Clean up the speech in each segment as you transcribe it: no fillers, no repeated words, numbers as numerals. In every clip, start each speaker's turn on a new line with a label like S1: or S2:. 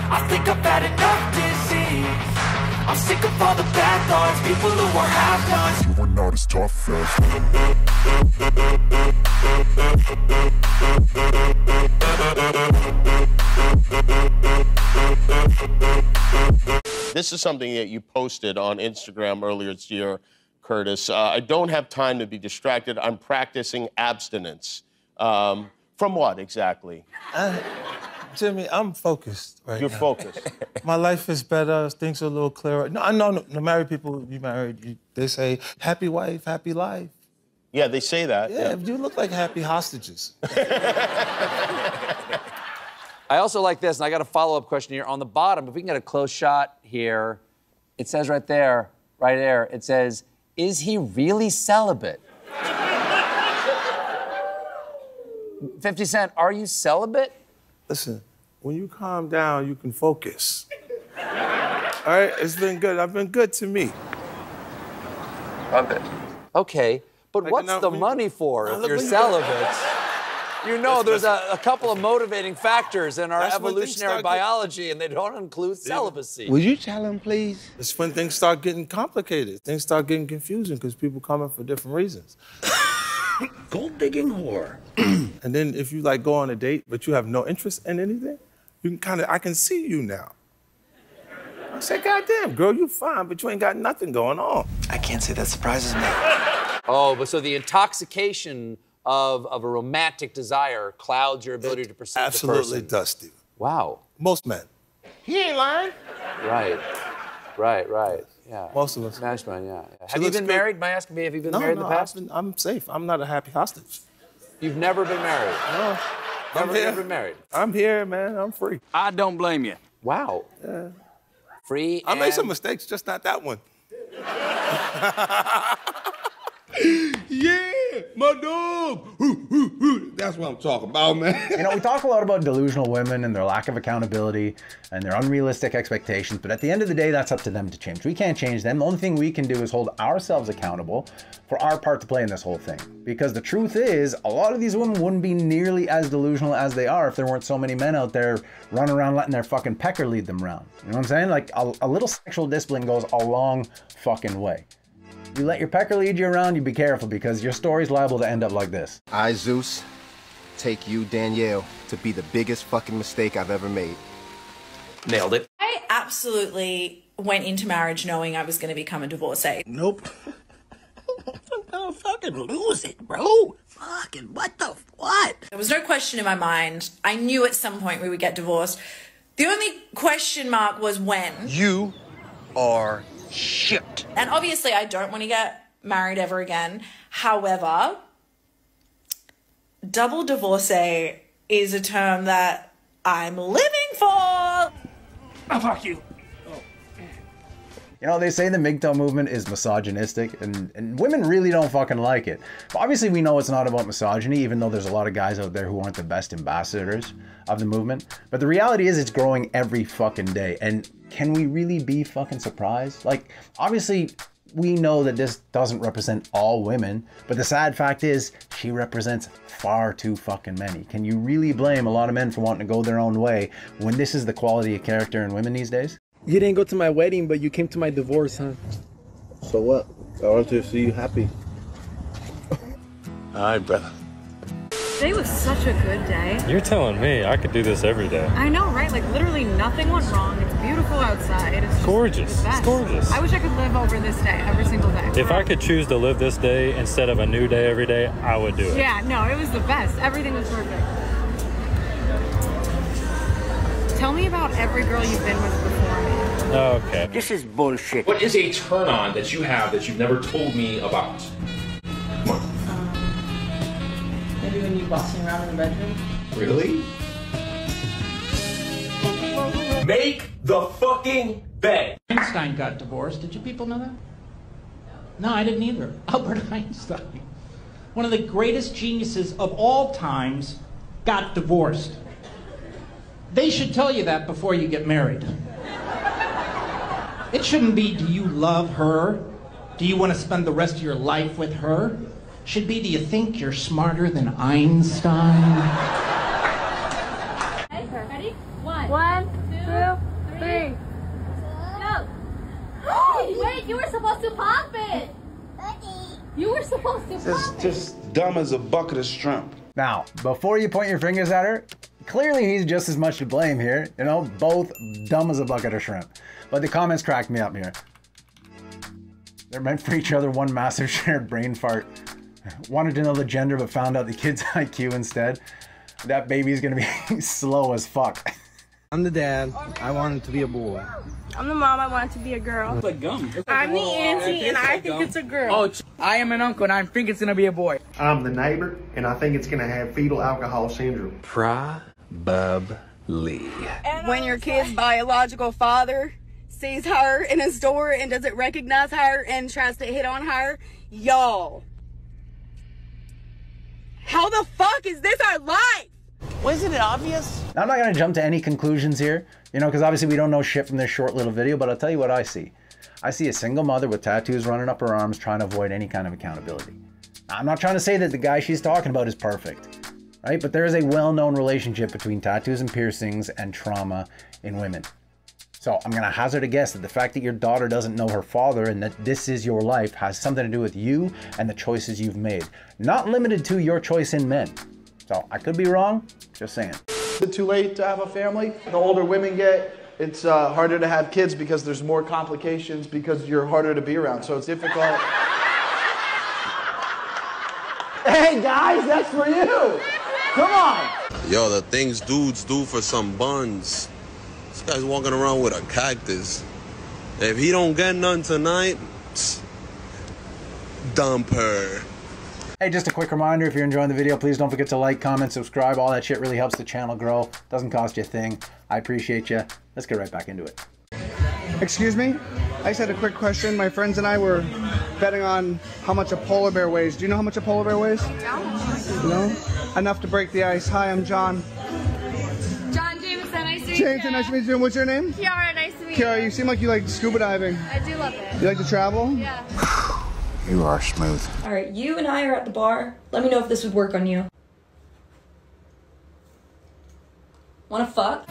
S1: I think I've had enough disease. I'm sick of all the bad thoughts, people who are half-nots. You are not as tough as.
S2: This is something that you posted on Instagram earlier this year, Curtis. I don't have time to be distracted. I'm practicing abstinence. From what exactly?
S3: Jimmy, I'm focused right now.
S2: You're focused.
S3: My life is better. Things are a little clearer. No, I know the married people, you married, they say, happy wife, happy life.
S2: Yeah, they say that.
S3: Yeah, you look like happy hostages.
S4: I also like this, and I got a follow-up question here. On the bottom, if we can get a close shot here, it says right there, it says, is he really celibate? 50 Cent, are you celibate?
S3: Listen, when you calm down, you can focus. All right, it's been good. I've been good to me.
S4: Love it. Okay, but like, what's the money for if you're celibate? You know, there's a couple of motivating factors in our evolutionary biology, and they don't include celibacy.
S3: Would you tell him, please? It's when things start getting complicated. Things start getting confusing because people come in for different reasons.
S1: Gold-digging whore.
S3: And then if you, like, go on a date, but you have no interest in anything, you can I can see you now. I say, goddamn, girl, you fine, but you ain't got nothing going on.
S1: I can't say that surprises me.
S4: Oh, but so the intoxication of a romantic desire clouds your ability to perceive the person.
S3: Absolutely does, Steve.
S4: Wow.
S3: Most men. He ain't lying.
S4: Right. Yeah.
S3: Most of us.
S4: Mashman, yeah. Have you been married? May I ask me, have you been married in the past?
S3: I'm safe. I'm not a happy hostage.
S4: You've never been married?
S3: No.
S4: Never been married?
S3: I'm here, man. I'm free.
S5: I don't blame you.
S4: Wow.
S3: Yeah.
S4: Free
S3: I made some mistakes, just not that one.
S6: Yeah, my dog. That's what I'm talking about, man.
S7: You know, we talk a lot about delusional women and their lack of accountability and their unrealistic expectations, but at the end of the day, that's up to them to change. We can't change them. The only thing we can do is hold ourselves accountable for our part to play in this whole thing. Because the truth is, a lot of these women wouldn't be nearly as delusional as they are if there weren't so many men out there running around letting their fucking pecker lead them around. You know what I'm saying? Like, a little sexual discipline goes a long fucking way. You let your pecker lead you around, you be careful because your story's liable to end up like this.
S8: I, Zeus, take you, Danielle, to be the biggest fucking mistake I've ever made.
S4: Nailed it.
S9: I absolutely went into marriage knowing I was going to become a divorcee.
S1: Nope. I'll fucking lose it, bro. Fucking what?
S9: There was no question in my mind. I knew at some point we would get divorced. The only question mark was when.
S1: You are shit.
S9: And obviously I don't want to get married ever again. However, double divorcee is a term that I'm living for.
S1: Oh, fuck you.
S7: You know, they say the MGTOW movement is misogynistic, and women really don't fucking like it. But obviously, we know it's not about misogyny, even though there's a lot of guys out there who aren't the best ambassadors of the movement. But the reality is it's growing every fucking day. And can we really be fucking surprised? Like, obviously, we know that this doesn't represent all women, but the sad fact is she represents far too fucking many. Can you really blame a lot of men for wanting to go their own way when this is the quality of character in women these days?
S10: You didn't go to my wedding, but you came to my divorce, huh?
S3: So what? I want to see you happy.
S2: All right, brother.
S11: Today was such a good day.
S12: You're telling me I could do this every day.
S11: I know, right? Like, literally nothing went wrong. It's beautiful outside. It's
S12: gorgeous. It's gorgeous.
S11: I wish I could live over this day every single day.
S12: If I could choose to live this day instead of a new day every day, I would do it.
S11: Yeah, no, it was the best. Everything was perfect. Tell me about every girl you've been with before me.
S12: Okay.
S1: This is bullshit.
S13: What is a turn on that you have that you've never told me about? Come on.
S14: Maybe when you boss me around in the bedroom.
S13: Really? Make the fucking bed.
S14: Einstein got divorced. Did you people know that? No, I didn't either. Albert Einstein, one of the greatest geniuses of all times, got divorced. They should tell you that before you get married. It shouldn't be, do you love her? Do you want to spend the rest of your life with her? It should be, do you think you're smarter than Einstein?
S11: Ready? One, two.
S5: 3. Go. Wait, you were supposed to pop it. You were supposed to pop it.
S6: Just dumb as a bucket of shrimp.
S7: Now, before you point your fingers at her, clearly he's just as much to blame here. You know, both dumb as a bucket of shrimp. But the comments cracked me up here. They're meant for each other, one massive shared brain fart. Wanted to know the gender, but found out the kid's IQ instead. That baby's gonna be slow as fuck.
S10: I'm the dad. I want it to be a boy.
S15: I'm the mom. I want it to be a girl.
S10: It's like gum.
S15: I'm the auntie, and I think it's a girl.
S10: Oh, I am an uncle, and I think it's gonna be a boy.
S16: I'm the neighbor, and I think it's gonna have fetal alcohol syndrome.
S4: Probably.
S17: When your kid's biological father sees her in a store and doesn't recognize her and tries to hit on her, y'all. How the fuck is this our life?
S10: Wasn't it obvious?
S7: I'm not gonna jump to any conclusions here, you know, because obviously we don't know shit from this short little video, but I'll tell you what I see. I see a single mother with tattoos running up her arms trying to avoid any kind of accountability. Now, I'm not trying to say that the guy she's talking about is perfect, right? But there is a well-known relationship between tattoos and piercings and trauma in women. So I'm gonna hazard a guess that the fact that your daughter doesn't know her father and that this is your life has something to do with you and the choices you've made. Not limited to your choice in men. So I could be wrong, just saying.
S18: Is it too late to have a family? The older women get, it's harder to have kids because there's more complications because you're harder to be around, so it's difficult. Hey guys, that's for you! Come on!
S19: Yo, the things dudes do for some buns. This guy's walking around with a cactus. If he don't get none tonight, dump her.
S7: Hey, just a quick reminder, if you're enjoying the video, please don't forget to like, comment, subscribe. All that shit really helps the channel grow. Doesn't cost you a thing. I appreciate you. Let's get right back into it.
S18: Excuse me? I just had a quick question. My friends and I were betting on how much a polar bear weighs. Do you know how much a polar bear weighs? No? Enough to break the ice. Hi, I'm John.
S5: John Jameson, nice to meet you.
S18: Jameson, nice to meet you. What's your name?
S5: Kiara, nice to meet you.
S18: Kiara, you seem like you like scuba diving.
S5: I do love it.
S18: You like to travel?
S5: Yeah.
S20: You are smooth.
S21: All right, you and I are at the bar. Let me know if this would work on you. Wanna fuck?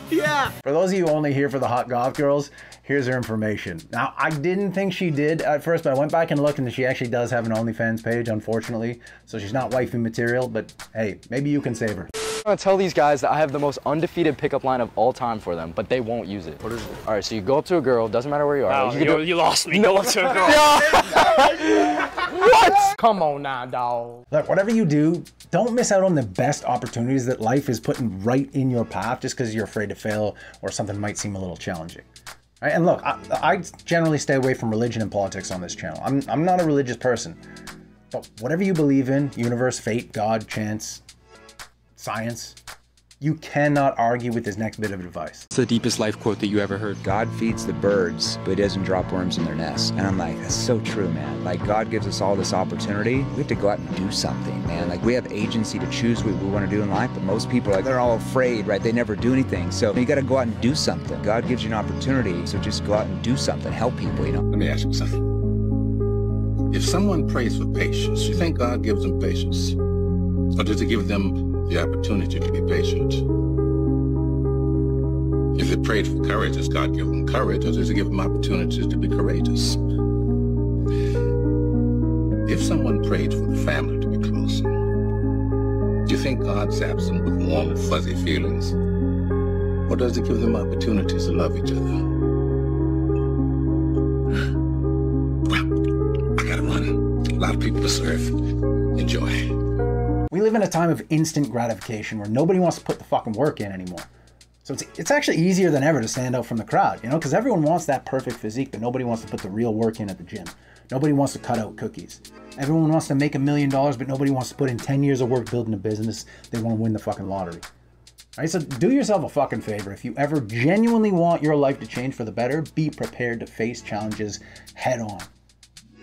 S7: Yeah. For those of you only here for the hot goth girls, here's her information. Now, I didn't think she did at first, but I went back and looked and she actually does have an OnlyFans page, unfortunately. So she's not wifey material, but hey, maybe you can save her.
S22: I'm gonna tell these guys that I have the most undefeated pickup line of all time for them, but they won't use it. What is it? All right, so you go up to a girl, doesn't matter where you are.
S10: Wow, you lost me. Go up to a girl.
S7: What?
S10: Come on now, dog.
S7: Look, whatever you do, don't miss out on the best opportunities that life is putting right in your path just because you're afraid to fail or something might seem a little challenging. Right? And look, I generally stay away from religion and politics on this channel. I'm not a religious person. But whatever you believe in, universe, fate, God, chance, science, you cannot argue with this next bit of advice.
S23: It's the deepest life quote that you ever heard.
S24: God feeds the birds, but he doesn't drop worms in their nests. And I'm like, that's so true, man. Like, God gives us all this opportunity. We have to go out and do something, man. Like, we have agency to choose what we want to do in life, but most people, like, they're all afraid, right? They never do anything. So you got to go out and do something. God gives you an opportunity, so just go out and do something. Help people, you know?
S20: Let me ask you something. If someone prays for patience, you think God gives them patience? Or does he give them the opportunity to be patient? If they prayed for courage, does God give them courage, or does he give them opportunities to be courageous? If someone prayed for the family to be closer, do you think God zaps them with warm, fuzzy feelings? Or does he give them opportunities to love each other? Well, I gotta run. A lot of people to serve. Enjoy.
S7: We live in a time of instant gratification where nobody wants to put the fucking work in anymore. So it's actually easier than ever to stand out from the crowd, you know, because everyone wants that perfect physique, but nobody wants to put the real work in at the gym. Nobody wants to cut out cookies. Everyone wants to make $1 million, but nobody wants to put in 10 years of work building a business. They want to win the fucking lottery. All right, so do yourself a fucking favor. If you ever genuinely want your life to change for the better, be prepared to face challenges head on.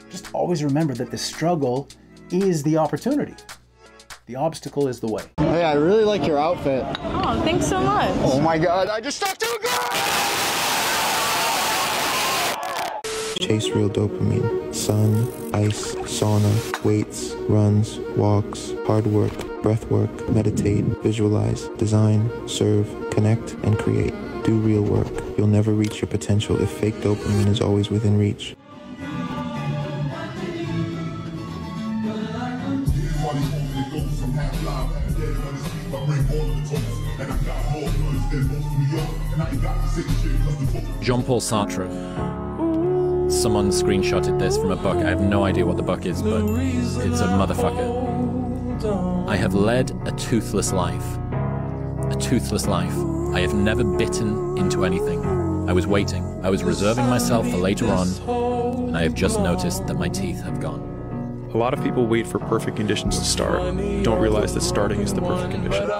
S7: Just always remember that the struggle is the opportunity. The obstacle is the way.
S18: Hey, I really like your outfit.
S15: Oh, thanks so much.
S18: Oh my God, I just talked to a girl!
S25: Chase real dopamine. Sun, ice, sauna, weights, runs, walks, hard work.
S2: breath work, meditate, visualize, design, serve, connect, and create. Do real work. You'll never reach your potential if fake dopamine is always within reach.
S23: Jean-Paul Sartre. Someone screenshotted this from a book. I have no idea what the book is, but it's a motherfucker. I have led a toothless life. A toothless life. I have never bitten into anything. I was waiting. I was reserving myself for later on, and I have just noticed that my teeth have gone.
S3: A lot of people wait for perfect conditions to start, don't realize that starting is the perfect condition.